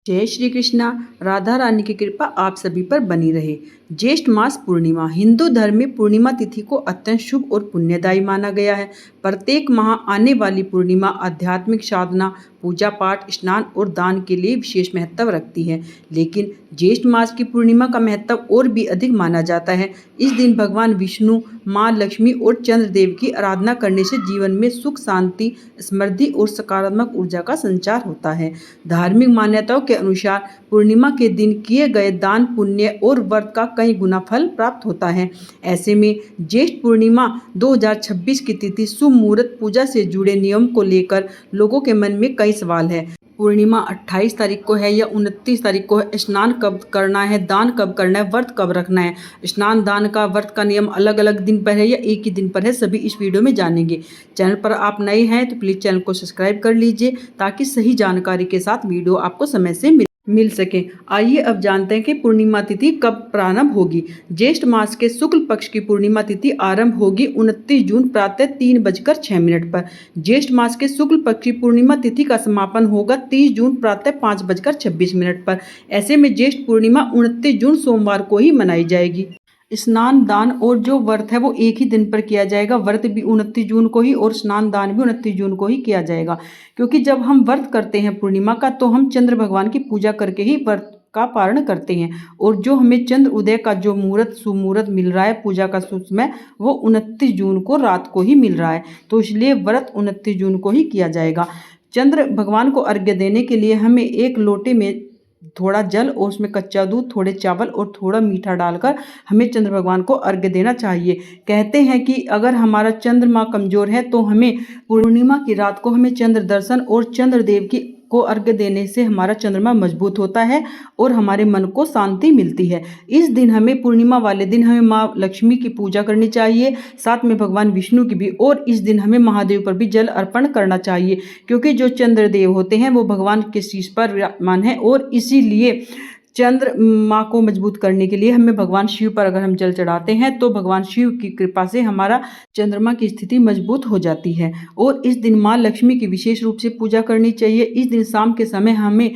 जय श्री कृष्णा। राधा रानी की कृपा आप सभी पर बनी रहे। ज्येष्ठ मास पूर्णिमा हिंदू धर्म में पूर्णिमा तिथि को अत्यंत शुभ और पुण्यदायी माना गया है। प्रत्येक माह आने वाली पूर्णिमा आध्यात्मिक साधना, पूजा पाठ, स्नान और दान के लिए विशेष महत्व रखती है। लेकिन ज्येष्ठ मास की पूर्णिमा का महत्व और भी अधिक माना जाता है। इस दिन भगवान विष्णु, माँ लक्ष्मी और चंद्रदेव की आराधना करने से जीवन में सुख, शांति, समृद्धि और सकारात्मक ऊर्जा का संचार होता है। धार्मिक मान्यताओं के अनुसार पूर्णिमा के दिन किए गए दान, पुण्य और व्रत का कई गुना फल प्राप्त होता है। ऐसे में ज्येष्ठ पूर्णिमा 2026 की तिथि शुभ मुहूर्त पूजा से जुड़े नियम को लेकर लोगों के मन में कई सवाल है। पूर्णिमा 28 तारीख को है या 29 तारीख को है? स्नान कब करना है? दान कब करना है? व्रत कब रखना है? स्नान, दान का, व्रत का नियम अलग अलग दिन पर है या एक ही दिन पर है? सभी इस वीडियो में जानेंगे। चैनल पर आप नए हैं तो प्लीज़ चैनल को सब्सक्राइब कर लीजिए ताकि सही जानकारी के साथ वीडियो आपको समय से मिल सके। आइए अब जानते हैं कि पूर्णिमा तिथि कब प्रारंभ होगी। ज्येष्ठ मास के शुक्ल पक्ष की पूर्णिमा तिथि आरंभ होगी 29 जून प्रातः 3:06 पर। ज्येष्ठ मास के शुक्ल पक्ष की पूर्णिमा तिथि का समापन होगा 30 जून प्रातः 5:26 पर। ऐसे में ज्येष्ठ पूर्णिमा 29 जून सोमवार को ही मनाई जाएगी। स्नान, दान और जो व्रत है वो एक ही दिन पर किया जाएगा। व्रत भी 29 जून को ही और स्नान, दान भी 29 जून को ही किया जाएगा। क्योंकि जब हम व्रत करते हैं पूर्णिमा का तो हम चंद्र भगवान की पूजा करके ही व्रत का पारण करते हैं। और जो हमें चंद्र उदय का जो मुहूर्त, शुभ मुहूर्त मिल रहा है पूजा का शुभ समय, वो 29 जून को रात को ही मिल रहा है। तो इसलिए व्रत 29 जून को ही किया जाएगा। चंद्र भगवान को अर्घ्य देने के लिए हमें एक लोटे में थोड़ा जल और उसमें कच्चा दूध, थोड़े चावल और थोड़ा मीठा डालकर हमें चंद्र भगवान को अर्घ्य देना चाहिए। कहते हैं कि अगर हमारा चंद्रमा कमजोर है तो हमें पूर्णिमा की रात को हमें चंद्र दर्शन और चंद्रदेव की को अर्घ्य देने से हमारा चंद्रमा मजबूत होता है और हमारे मन को शांति मिलती है। इस दिन हमें, पूर्णिमा वाले दिन हमें माँ लक्ष्मी की पूजा करनी चाहिए, साथ में भगवान विष्णु की भी। और इस दिन हमें महादेव पर भी जल अर्पण करना चाहिए क्योंकि जो चंद्रदेव होते हैं वो भगवान के शीश पर विराजमान है। और इसीलिए चंद्र माँ को मजबूत करने के लिए हमें भगवान शिव पर अगर हम जल चढ़ाते हैं तो भगवान शिव की कृपा से हमारा चंद्रमा की स्थिति मजबूत हो जाती है। और इस दिन माँ लक्ष्मी की विशेष रूप से पूजा करनी चाहिए। इस दिन शाम के समय हमें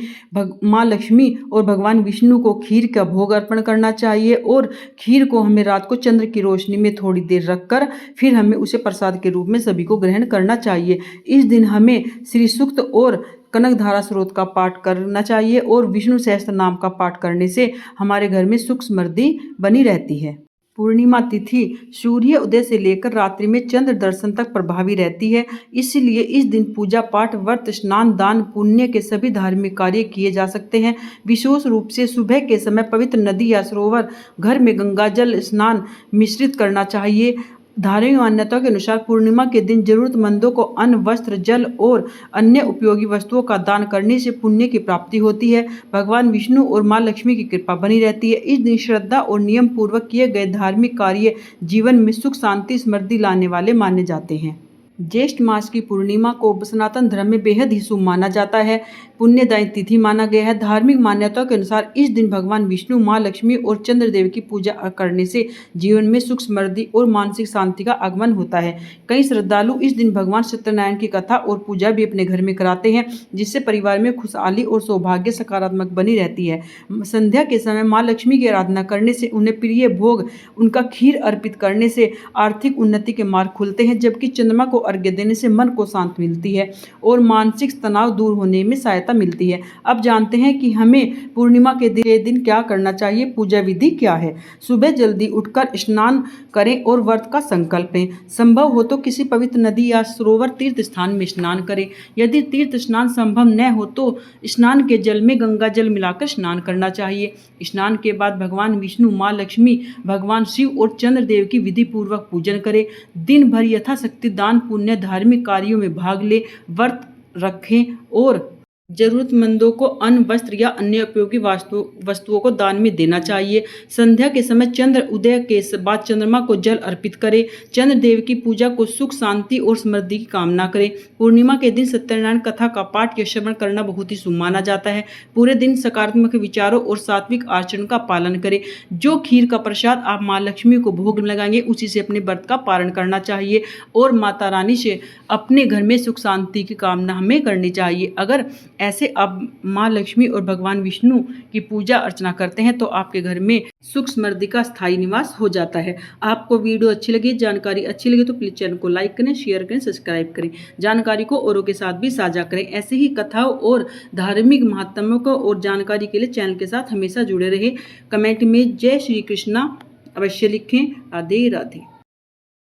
माँ लक्ष्मी और भगवान विष्णु को खीर का भोग अर्पण करना चाहिए। और खीर को हमें रात को चंद्र की रोशनी में थोड़ी देर रखकर फिर हमें उसे प्रसाद के रूप में सभी को ग्रहण करना चाहिए। इस दिन हमें श्री सूक्त और कनकधारा स्रोत का पाठ करना चाहिए और विष्णु सहस्त्र नाम का पाठ करने से हमारे घर में सुख समृद्धि बनी रहती है। पूर्णिमा तिथि सूर्य उदय से लेकर रात्रि में चंद्र दर्शन तक प्रभावी रहती है। इसलिए इस दिन पूजा पाठ, व्रत, स्नान, दान, पुण्य के सभी धार्मिक कार्य किए जा सकते हैं। विशेष रूप से सुबह के समय पवित्र नदी या सरोवर, घर में गंगा जल स्नान मिश्रित करना चाहिए। धार्मिक मान्यताओं के अनुसार पूर्णिमा के दिन जरूरतमंदों को अन्न, वस्त्र, जल और अन्य उपयोगी वस्तुओं का दान करने से पुण्य की प्राप्ति होती है। भगवान विष्णु और माँ लक्ष्मी की कृपा बनी रहती है। इस दिन श्रद्धा और नियम पूर्वक किए गए धार्मिक कार्य जीवन में सुख, शांति, समृद्धि लाने वाले माने जाते हैं। ज्येष्ठ मास की पूर्णिमा को सनातन धर्म में बेहद ही शुभ माना जाता है, पुण्यदायी तिथि माना गया है। धार्मिक मान्यताओं के अनुसार इस दिन भगवान विष्णु, माँ लक्ष्मी और चंद्रदेव की पूजा करने से जीवन में सुख, समृद्धि और मानसिक शांति का आगमन होता है। कई श्रद्धालु इस दिन भगवान सत्यनारायण की कथा और पूजा भी अपने घर में कराते हैं, जिससे परिवार में खुशहाली और सौभाग्य सकारात्मक बनी रहती है। संध्या के समय माँ लक्ष्मी की आराधना करने से, उन्हें प्रिय भोग, उनका खीर अर्पित करने से आर्थिक उन्नति के मार्ग खुलते हैं। जबकि चंद्रमा को अर्घ्य देने से मन को शांति मिलती है और मानसिक तनाव दूर होने में सहायता मिलती है। अब जानते हैं कि हमें पूर्णिमा के दिन क्या करना चाहिए, पूजा विधि क्या है। सुबह जल्दी उठकर स्नान करें और व्रत का संकल्प लें। संभव हो तो किसी पवित्र नदी या सरोवर, तीर्थ स्थान में स्नान करें। यदि तीर्थ स्नान संभव न हो तो स्नान के जल में गंगा जल मिलाकर स्नान करना चाहिए। स्नान के बाद भगवान विष्णु, माँ लक्ष्मी, भगवान शिव और चंद्रदेव की विधि पूर्वक पूजन करें। दिन भर यथाशक्ति दान, पुण्य, धार्मिक कार्यों में भाग ले, व्रत रखें और जरूरतमंदों को अन्न, वस्त्र या अन्य उपयोगी वस्तुओं को दान में देना चाहिए। संध्या के समय चंद्र उदय के बाद चंद्रमा को जल अर्पित करें। चंद्रदेव की पूजा को सुख, शांति और समृद्धि की कामना करें। पूर्णिमा के दिन सत्यनारायण कथा का पाठ या श्रवण करना बहुत ही शुभ माना जाता है। पूरे दिन सकारात्मक विचारों और सात्विक आचरण का पालन करें। जो खीर का प्रसाद आप माँ लक्ष्मी को भोग लगाएंगे उसी से अपने व्रत का पारण करना चाहिए और माता रानी से अपने घर में सुख शांति की कामना हमें करनी चाहिए। अगर ऐसे आप माँ लक्ष्मी और भगवान विष्णु की पूजा अर्चना करते हैं तो आपके घर में सुख समृद्धि का स्थायी निवास हो जाता है। आपको वीडियो अच्छी लगी, जानकारी अच्छी लगी तो प्लीज़ चैनल को लाइक करें, शेयर करें, सब्सक्राइब करें। जानकारी को औरों के साथ भी साझा करें। ऐसे ही कथाओं और धार्मिक महात्म्यों को और जानकारी के लिए चैनल के साथ हमेशा जुड़े रहे। कमेंट में जय श्री कृष्णा अवश्य लिखें। राधे राधे।